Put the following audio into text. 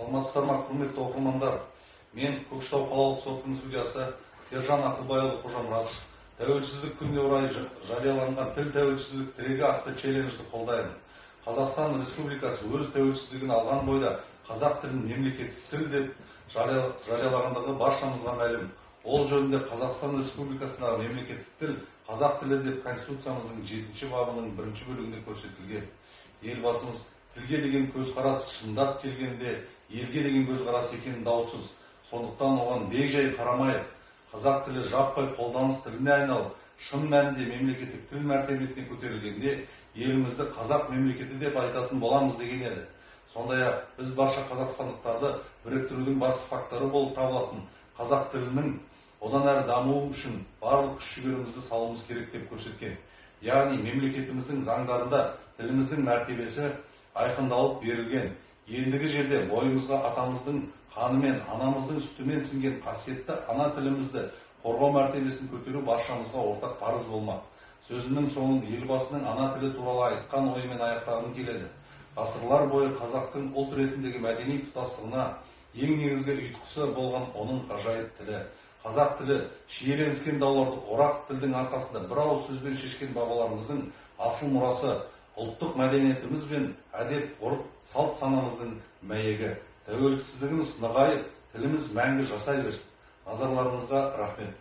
Саламатсыздар ма, құрметті оқырмандар? Мен Көкшетау қалалық сотының судьясы Сержан Ақылбайұлы Қожамұратов тәуелсіздік күніне орай жарияланған тіл тәуелсіздік тірегі атты челленджді қолдаймын. Қазақстан Республикасы өз тәуелсіздігін алған бойда қазақ тілін мемлекеттік тіл деп жариялағандығы баршамызға мәлім. Ол жөнінде Қазақстан Республикасындағы мемлекеттік тіл қазақ тілі деп Конституциямыздың 7-ші бабының 1-ші бөлігінде көрсетілген. Елбасымыз тілге деген көзқарас шындап келгенде елге деген көзқарас екені даусыз. Сондықтан оған бей-жай қарамайық. Қазақ тілі жаппай қолданыс тіліне айналып, шын мәнінде мемлекеттік тіл мәртебесіне көтерілгенде елімізді қазақ мемлекеті деп айтатын боламыз деген еді. Сондай-ақ біз барша қазақстандықтарды біріктірудің басты факторы болып табылатын қазақ тілінің одан әрі дамуы үшін барлық күш-жігерімізді салуымыз керек деп көрсеткен. Яғни мемлекетіміздің заңдарында тіліміздің мәртебесі айқындалып берілген. Ендігі жерде бойымызға атамыздың қаны мен анамыздың сүтімен сіңген қасиетті ана тілімізді қорғау мәртебесін көтеру баршамызға ортақ парыз болмақ. Сөзінің соңын елбасының ана тілі туралы айтқан ойымен аяқтағым келеді. Ғасырлар бойы қазақтың ұлт ретіндегі мәдени тұтастығына ең негізгі ұйытқысы болған оның ғажайып тілі. Қазақ тілі шиеленіскен дауларды орақ тілдің арқасында бір ауыз сөзбен шешкен бабаларымыздың асыл мұрасы, ұлттық мәдениетіміз бен әдеп, ғұрып, салт санамыздың мәйегі. Тәуелсіздігіміз нығайып, тіліміз мәңгі жасай берсін. Назарларыңызға рахмет.